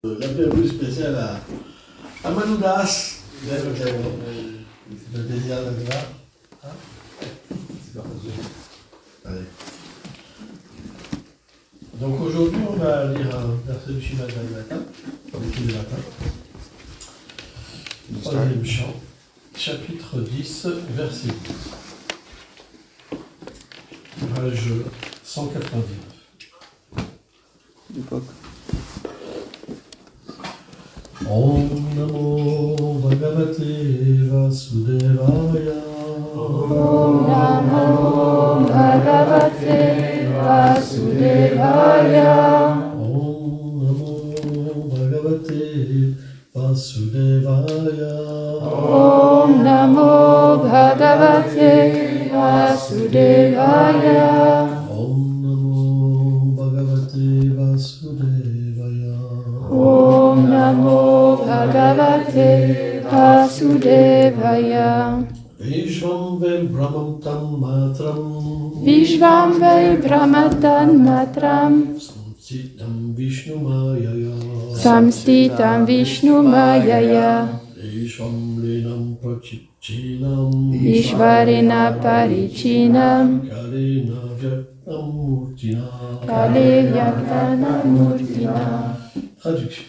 La bienvenue spéciale à Manoudas. Le désir d'être là. Allez. Donc aujourd'hui, on va lire un verset du Shimad matin, comme tous les matins. Troisième chant, chapitre 10, verset 10. Page 199. L'époque. Om Namo Bhagavate Vasudevaya. Om Namo Bhagavate Vasudevaya. Om Namo Bhagavate Vasudevaya. Om Namo Bhagavate Vasudevaya. Om Namo Bhagavate Vasudevaya. Om Namo Bhagavate Vasudevaya. Vishvam Ve Brahmantam Matram. Vishvam Vai Brahmatan Matram. Samsitam Vishnu Mayaya. Samstitam Vishnu Mayaya. Vishvam Lenam Prachichinam. Ishvarena Parichinam. Kalena Vyaktam Murtina. Kale Vyaktana Murtina. Traduction.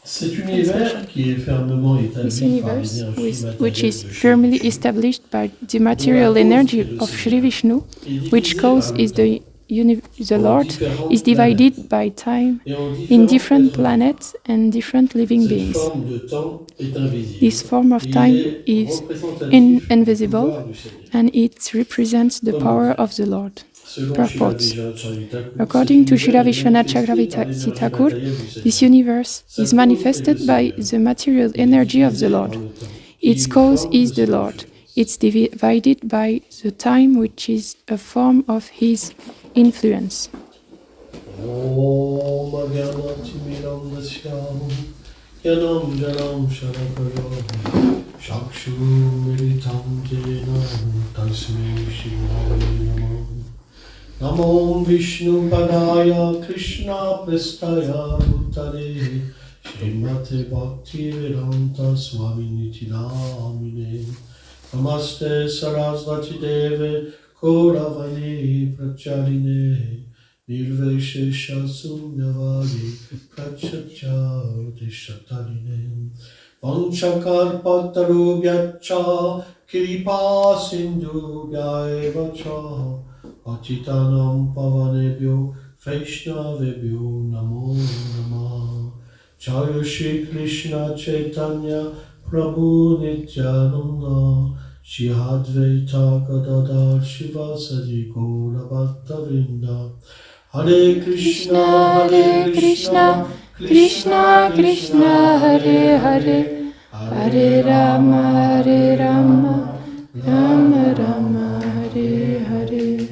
Cet univers qui est fermement This établi par universe, l'énergie which is matérielle firmly established by the material energy of Sri Vishnu, which cause is the Lord, is divided by time in different planets and different living beings. This form of time is invisible and it represents the power of the Lord. Purports. According to Srila Vishwanath Chakravarti Thakur, this universe is manifested by the material energy of the Lord. Its cause is the Lord. It's divided by the time, which is a form of His influence. Namo Vishnu Padaya Krishna Prestaya Bhutale Srimate Bhakti Vedanta Swaminiti Namine Namaste Sarasvati Deve Kauravani Pracharine Nirveshesha Sunyavadi Prachachati Shatarine Vanchakar Pataru Vyacha Kripa Sindhu Vyaevacha Patitanam Pavanebhyo Vaishnavebhyo Namo Namah. Jaya Shri Krishna Chaitanya Prabhu Nityananda Shri Advaita Gadadhar Shivasadi Gaura Bhattavinda. Hare Krishna Hare Krishna Krishna Krishna Hare Hare Hare Rama Rama Rama Hare Hare.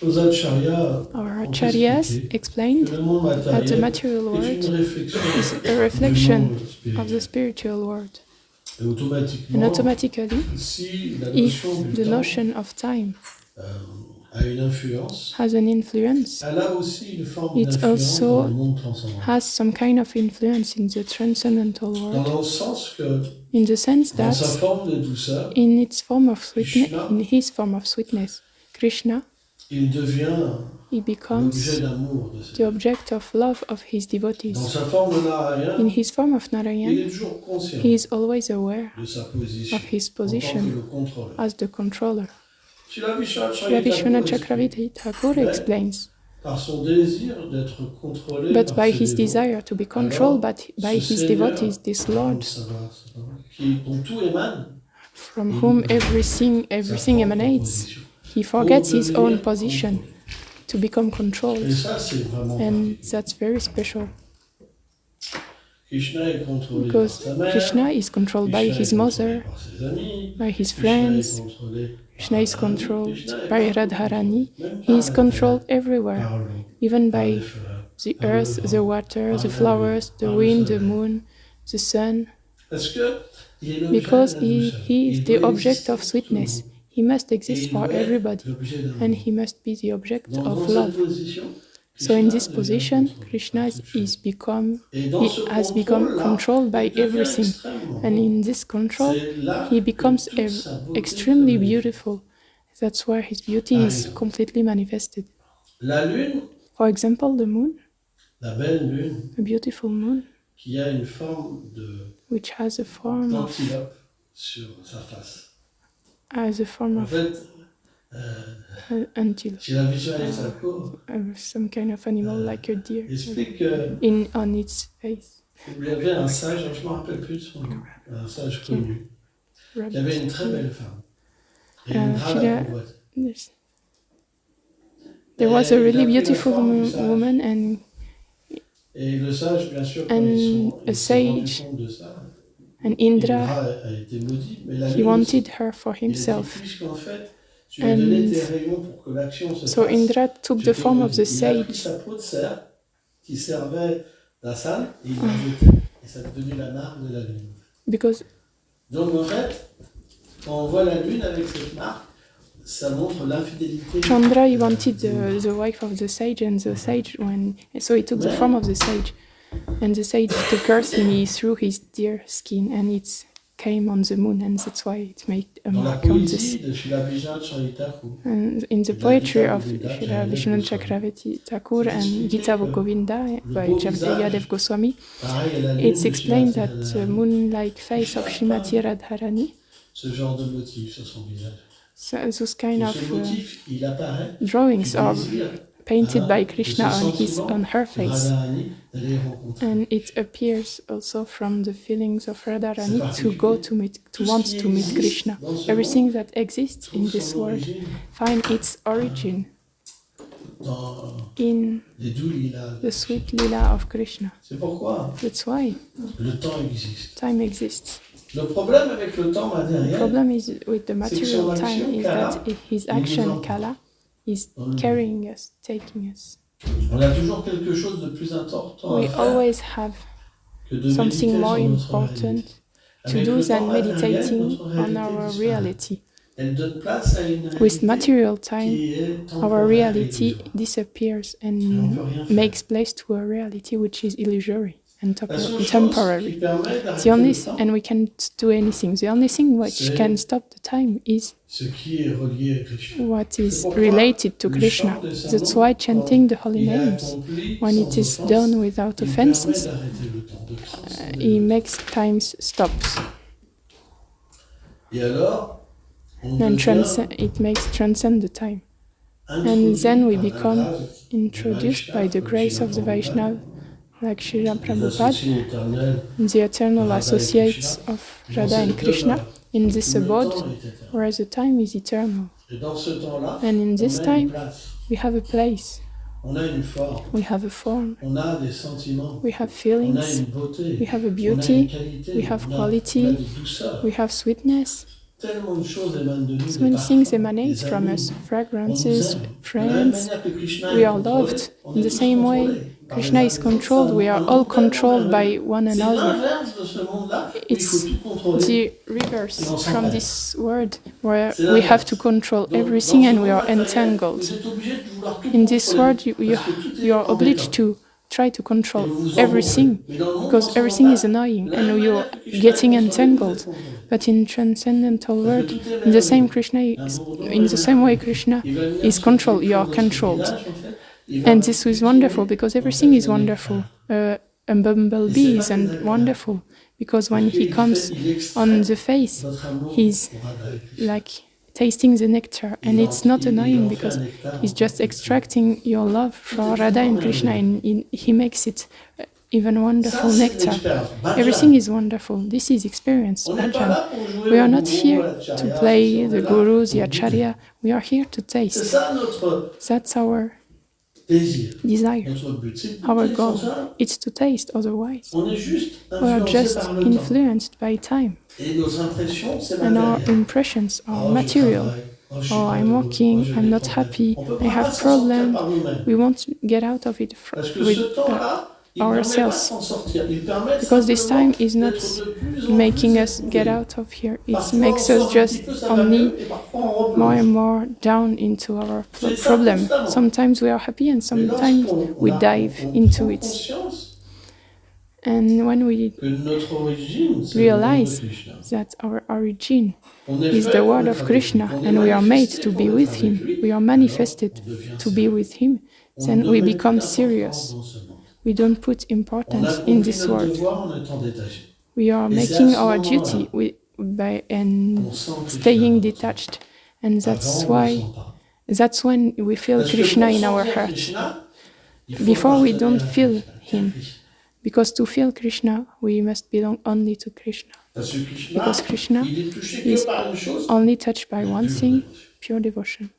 Our acharyas explained that the material world is a reflection of the spiritual world. And automatically, if the notion of time has an influence, it also has some kind of influence in the transcendental world, in the sense that in its form of sweetness, in his form of sweetness, Krishna, he becomes the object of love of his devotees. In his form of Narayan, he is always aware of his position as the controller. Srila Vishwanath Chakravarti Thakur explains, but by his desire to be controlled by his devotees, this Lord, from whom everything emanates, he forgets his own position to become controlled, and that's very special. Because Krishna is controlled by his mother, by his friends. Krishna is controlled by Radharani. He is controlled everywhere, even by the earth, the water, the flowers, the wind, the moon, the sun. Because he is the object of sweetness. He must exist for everybody, and he must be the object of love. So in this position, Krishna he has become controlled by everything. And in this control, he becomes extremely beautiful. That's where his beauty is completely manifested. For example, the moon, a beautiful moon, which has a form of antelope, some kind of animal like a deer on its face. Il y avait un sage, je ne me rappelle plus de son nom, un sage connu, qui avait une très belle femme. Et une grave convoitise. There was a really beautiful woman et le sage, bien sûr, a sage, and Indra, a été maudit, mais la he wanted her for himself. And so Indra took the form of the sage. Qui servait la salle, et il l'a jeté, et ça est devenu la marque de la lune. Because donc en fait, quand on voit la lune avec cette marque, ça montre l'infidélité. Chandra, he wanted the wife of the sage, and the sage, so he took the form of the sage, and the sage to curse him, he threw his deer skin, and it came on the moon, and that's why it made a mark on this. And in the poetry of Srila Vishnu Chakravarti Thakur and Gita Govinda by Yadev Goswami, it's explained that the moon-like face of Srimati Radharani, those kind of drawings are painted by Krishna on her face, and it appears also from the feelings of Radharani to want to meet Krishna. Everything that exists in this world finds its origin in the sweet lila of Krishna. That's why time exists. Le problème avec le temps matériel, the problem is with the material time is that his action Kala is carrying us, taking us. On a toujours quelque chose de plus important we always have something more important to do than meditating on our reality. With material time, our reality disappears and makes place to a reality which is illusory and temporary. And we can't do anything. The only thing which can stop the time is what is related to Krishna. That's why chanting the holy names, when it is done without offenses, it makes time stops. And it makes transcend the time. And then we become introduced by the grace of the Vaishnava, like Srila Prabhupada, the eternal associates of Radha and Krishna, in this abode, where the time is eternal. And in this time, we have a place. We have a form. We have feelings. We have a beauty. We have quality. We have sweetness. So many things emanate from us, fragrances, friends. We are loved in the same way. Krishna is controlled. We are all controlled by one another. It's the reverse from this world, where we have to control everything and we are entangled. In this world, you are obliged to try to control everything, because everything is annoying and you're getting entangled. But in transcendental world, in the same way Krishna is controlled, you are controlled. And this is wonderful, because everything is wonderful. A bumblebee is wonderful, because when he comes on the face, he's like tasting the nectar, and it's not annoying because he's just extracting your love for Radha and Krishna, and he makes it even wonderful nectar. Everything is wonderful. This is experience, bhajan. We are not here to play the guru, the acharya. We are here to taste. That's our desire. Our goal. It's to taste, otherwise we are just influenced by time. And our impressions are material. Oh, I'm working, I'm not happy, I have problems. We won't get out of it ourselves. Because this time is not making us get out of here. It makes us just only more and more down into our problem. Sometimes we are happy and sometimes we dive into it. And when we realize that our origin is the word of Krishna and we are made to be with him, we are manifested to be with him, then we become serious. We don't put importance in this world. We are making our duty by staying detached, and that's when we feel Krishna in our heart. Before we don't feel him, because to feel Krishna we must belong only to Krishna. Because Krishna is only touched by one thing, pure devotion.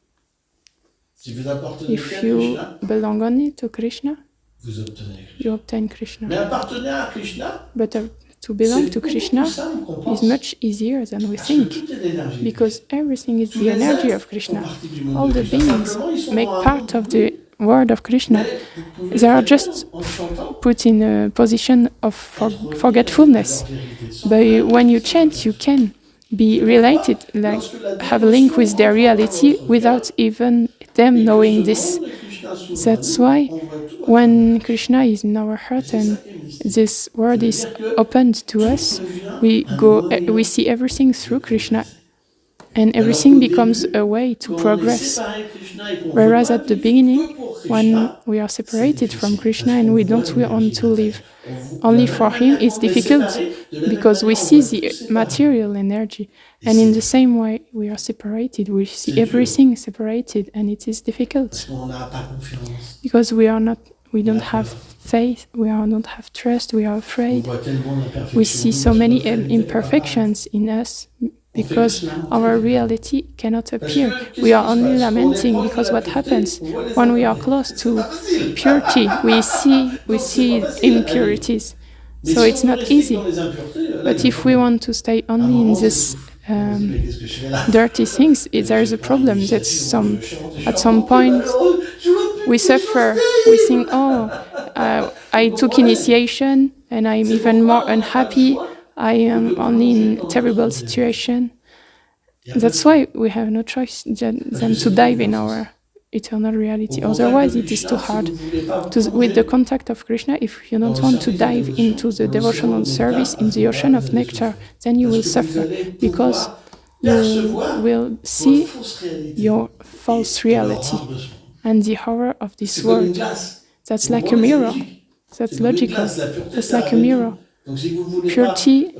If you belong only to Krishna, you obtain Krishna. But to belong to Krishna is much easier than we think, because everything is the energy of Krishna. All the beings make part of the word of Krishna. They are just put in a position of forgetfulness. But when you chant, you can be related, like have a link with their reality without even them knowing this. That's why when Krishna is in our heart and this word is opened to us, we see everything through Krishna, and everything becomes a way to progress. Whereas at the beginning, when we are separated from Krishna and we don't want to live only for him, it's difficult because we see the material energy, and in the same way we are separated, we see everything separated, and it is difficult because we don't have faith, we don't have trust, we are afraid. We see so many imperfections in us because our reality cannot appear. We are only lamenting because what happens when we are close to purity, we see impurities. So it's not easy. But if we want to stay only in this dirty things, there is a problem. At some point we suffer. We think, I took initiation and I'm even more unhappy. I am only in a terrible situation. That's why we have no choice than to dive in our eternal reality. Otherwise, it is too hard. With the contact of Krishna, if you don't want to dive into the devotional service in the ocean of nectar, then you will suffer because you will see your false reality and the horror of this world. That's like a mirror. That's logical. That's like a mirror. Purity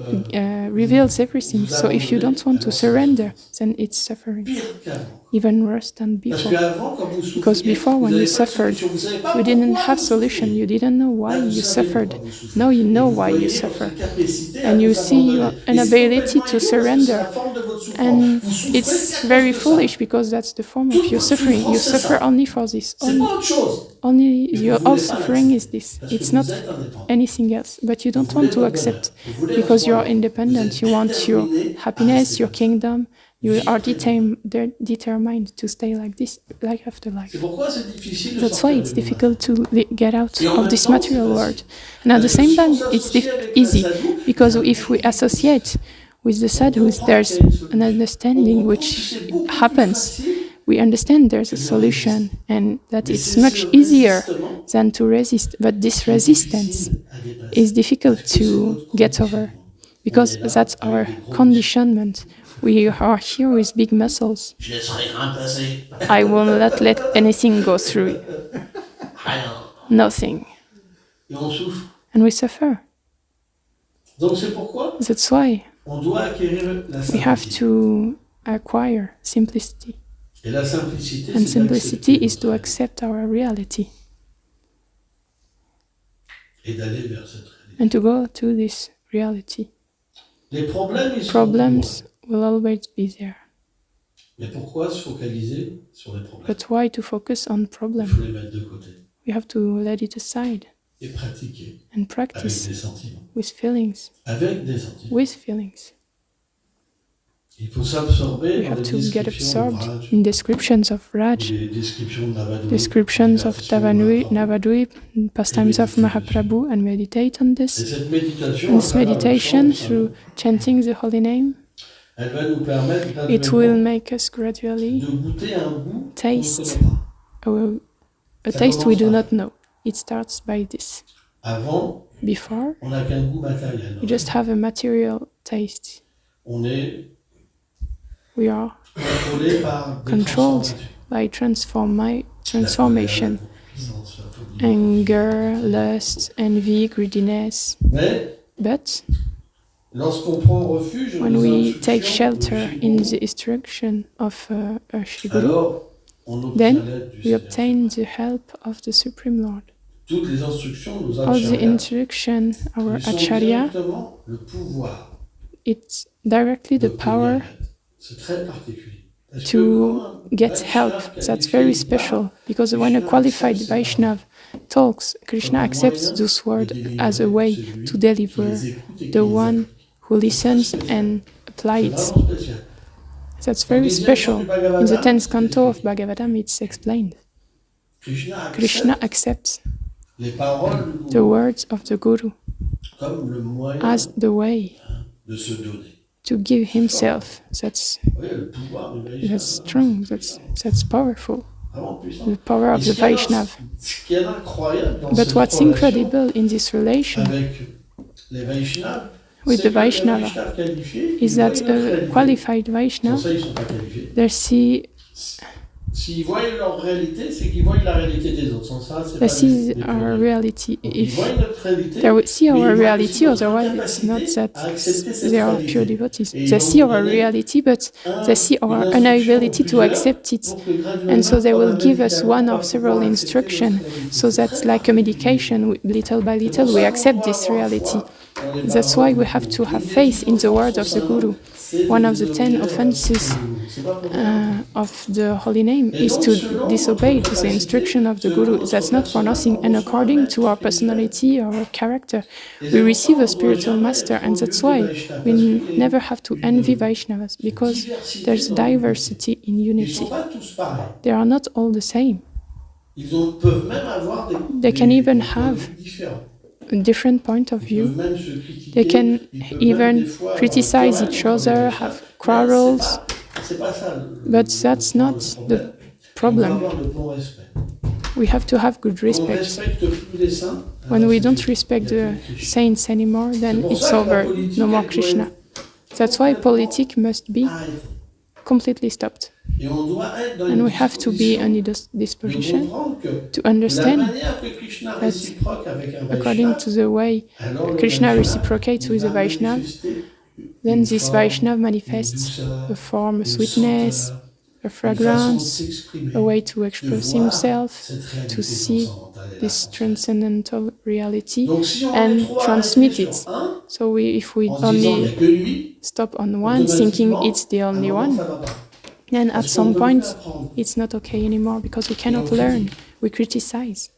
reveals everything. So if you don't want to surrender, then it's suffering. Even worse than before. Because before, when you suffered, you didn't have solution. You didn't know why you suffered. Now you know why you suffer. And you see your inability to surrender. And it's very foolish because that's the form of your suffering. You suffer only for this. Only your all suffering is this. It's not anything else. But you don't want to accept because you are independent. You want your happiness, your kingdom. You are determined to stay like this, life after life. That's why it's difficult to get out of this material world. And at the same time, it's easy because if we associate with the sadhus, there's an understanding which happens. We understand there's a solution and that it's much easier than to resist. But this resistance is difficult to get over because that's our conditionment. We are here with big muscles. I will not let anything go through. Nothing. And we suffer. That's why we have to acquire simplicity. And simplicity is to accept our reality. And to go to this reality. Problems will always be there. But why to focus on problems? We have to let it aside and practice with feelings. With feelings. We have to get absorbed in descriptions of Raj, descriptions of Navadvip, pastimes of Mahaprabhu, and meditate on this. And this meditation, through chanting the holy name, it will make us gradually taste a taste we do not know. It starts by this. Before, you just have a material taste. We are controlled by transformation, anger, lust, envy, greediness. But when we take shelter in the instruction of Shri Guru, then we obtain the help of the Supreme Lord. All the instruction, our Acharya, it's directly the power to get help. That's very special, because when a qualified Vaishnava talks, Krishna accepts those words as a way to deliver the one who listens and applies it. That's very special. In the 10th canto of Bhagavatam, it's explained. Krishna accepts the words of the Guru as the way to give himself. That's strong, that's powerful. The power of the Vaishnava. But what's incredible in this relation with the Vaishnava is that a qualified Vaishnava, they see our reality. If they see our reality, otherwise it's not that they are pure devotees. They see our reality, but they see our inability to accept it. And so they will give us one or several instructions, so that's like a medication. Little by little we accept this reality. That's why we have to have faith in the word of the Guru. One of the 10 offenses of the holy name is to disobey the instruction of the Guru. That's not for nothing, and according to our personality or our character, we receive a spiritual master, and that's why we never have to envy Vaishnavas, because there's diversity in unity. They are not all the same. They can even have a different point of view. They can even criticize each other, have quarrels, but that's not the problem. We have to have good respect. When we don't respect the saints anymore, then it's over, no more Krishna. That's why politics must be completely stopped. And we have to be in this position to understand that according to the way Krishna reciprocates with the Vaishnava, then this Vaishnava manifests a form, a sweetness, a fragrance, a way to express himself, to see this transcendental reality and transmit it. So if we only stop on one, thinking it's the only one, then at some point it's not okay anymore, because we cannot learn, we criticize.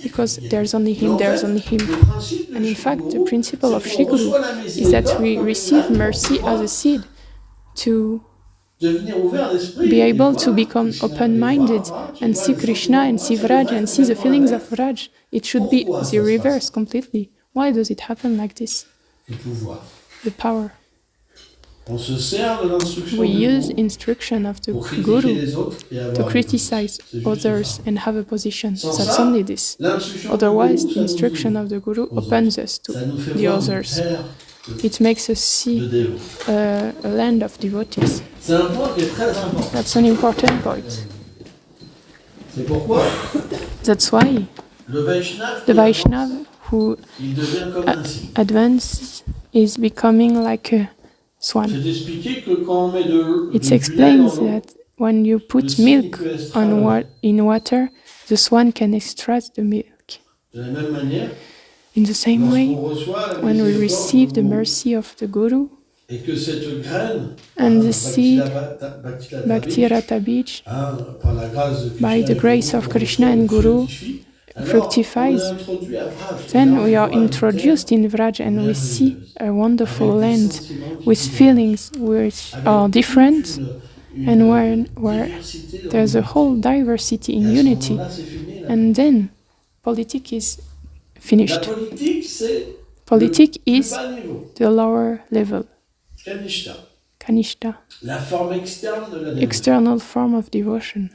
Because there's only him. And in fact, the principle of Shri Guru is that we receive mercy as a seed to be able to become open-minded and see Krishna and see Vraj and see the feelings of Vraj. It should be the reverse completely. Why does it happen like this? The power. We use instruction of the Guru to criticize others and have a position. That's only this. Otherwise, the instruction of the Guru opens us to the others. It makes us see a land of devotees. That's an important point. That's why the Vaishnava who advances is becoming like a swan. It explains that when you put milk in water, the swan can extract the milk. In the same way, when we receive the mercy of the Guru and the seed Bhakti Rata Bij, by the grace of Krishna and Guru, fructifies, then we are introduced in Vraj and we see a wonderful land with feelings which are different and where there's a whole diversity in unity. And then politique is finished. Politique is the lower level. Kanishta. External form of devotion.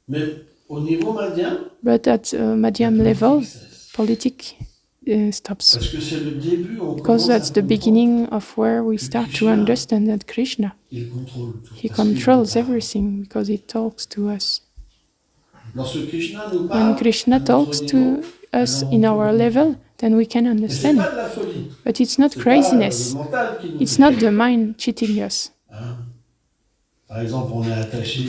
But at Madhyam level, politique stops. Because that's the beginning of where we start to understand that Krishna, he controls everything because he talks to us. When Krishna talks to us in our level, then we can understand. But it's not craziness. It's not the mind cheating us.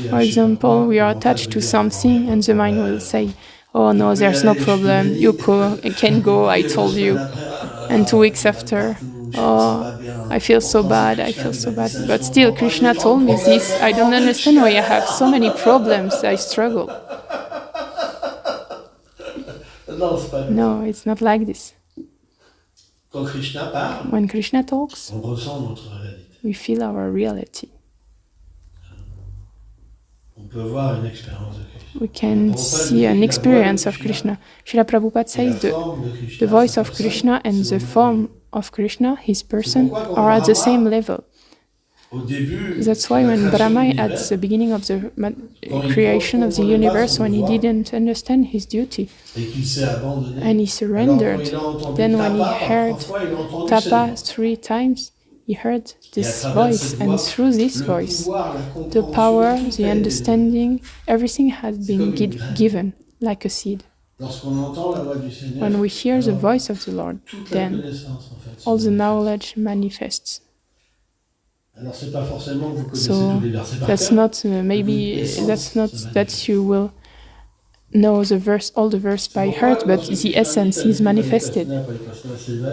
For example, we are attached to something and the mind will say, oh no, there's no problem, you can go, I told you. And 2 weeks after, oh, I feel so bad. But still, Krishna told me this, I don't understand why I have so many problems, I struggle. No, it's not like this. When Krishna talks, we feel our reality. We can see an experience of Krishna. Srila Prabhupada says the voice of Krishna and the form of Krishna, his person, are at the same level. That's why when Brahma, at the beginning of the creation of the universe, when he didn't understand his duty and he surrendered, then when he heard Tapa 3 times, he heard this voice, and through this voice, the power, the understanding, everything has been given like a seed. When we hear the voice of the Lord, then all the knowledge manifests. So that's not that's not that you will know all the verse by heart, but the essence is manifested.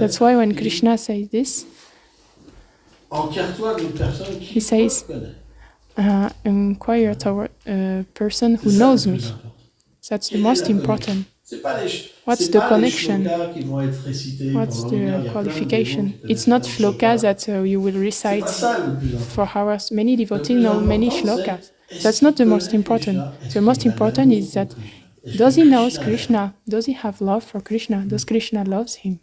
That's why when Krishna says this, he says, inquire toward a person who knows me. That's the most important. What's the connection? What's the qualification? It's not shlokas that you will recite for hours. Many devotees know many shlokas. That's not the most important. The most important is that does he know Krishna? Does he have love for Krishna? Does Krishna love him?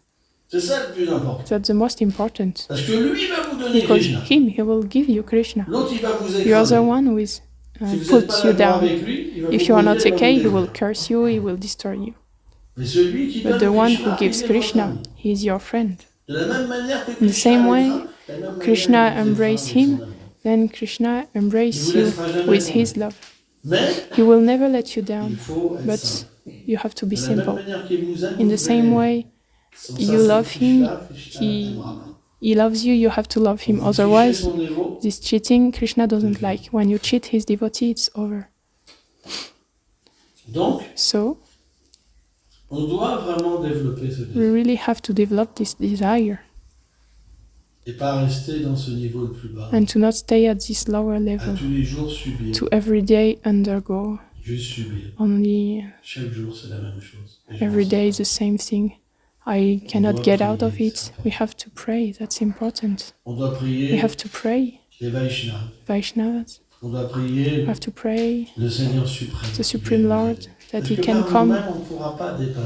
That's the most important. Because he will give you Krishna. The other one who puts you down. If you are not okay, he will curse you, he will destroy you. But the one who gives Krishna, he is your friend. In the same way, Krishna embraces him, then Krishna embraces you with his love. He will never let you down, but you have to be simple. In the same way, you love him, he loves you, you have to love him. Otherwise, this cheating, Krishna doesn't like. When you cheat his devotee, it's over. So, we really have to develop this desire. And to not stay at this lower level. To every day undergo. Only every day is the same thing. I cannot get out of it. We have to pray. That's important. We have to pray. Vaishnavas. We have to pray the Supreme Lord that He can come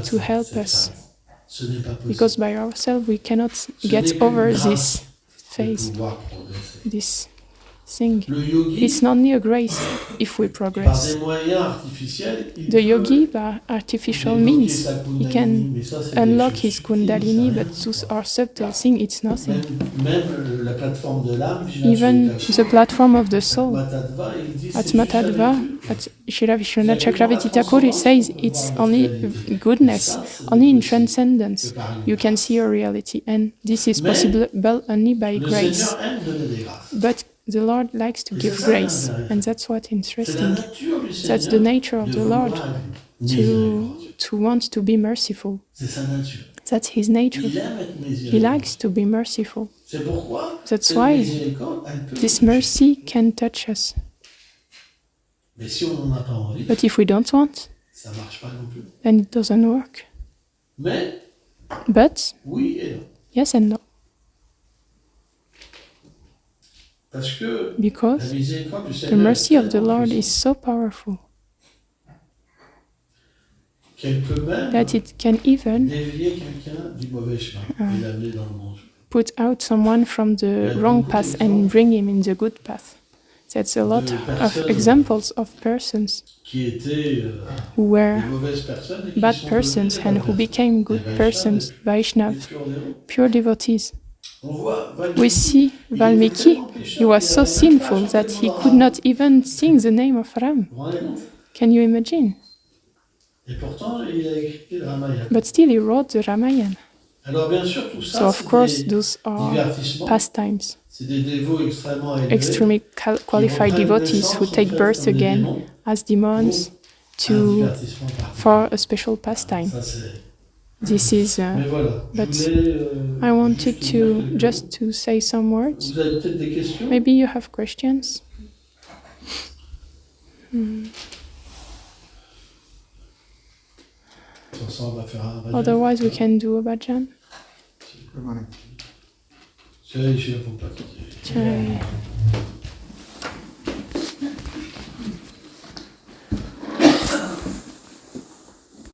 to help us. Because by ourselves we cannot get over this phase, this thing. It's not only a grace if we progress. The yogi, by artificial means, he can unlock his kundalini, but those are subtle things, it's nothing. Even the platform of the soul, at Matadva, at Srila Vishwanath Chakravarti Thakur, he says it's only goodness, only in transcendence you can see your reality, and this is possible only by grace. But the Lord likes to give grace, and that's what's interesting. That's the nature of the Lord, to want to be merciful. That's His nature. He likes to be merciful. That's why this mercy can touch us. But if we don't want, ça marche pas non plus. then it doesn't work. Mais, but oui et non. Yes and no. Parce que because la miséricorde du the Seigneur mercy est of the tellement Lord is puissante so powerful qu'elle peut même that it can even dévier quelqu'un du mauvais chemin et l'amener dans le bon chemin. put out someone from the wrong path and bring him in the good path. That's a lot of examples of persons Qui étaient who were des mauvaises personnes et qui bad sont persons devenues and des who bonnes became good personnes. persons, Des Vaishnav, purs dévots. pure devotees. On voit We see Valmiki, he was so sinful that he could not even sing the name of Ram. Can you imagine? Et pourtant, il a écrit le Ramayana. But still he wrote the Ramayana. Alors bien sûr, tout ça, So of course c'est des those are divertissements. pastimes. C'est des dévots extrêmement élevés. Extremely qualified devotees who take birth again as demons for a special pastime. This is, but I wanted to just to say some words. Maybe you have questions? Otherwise we can do a bhajan. Good morning. Jai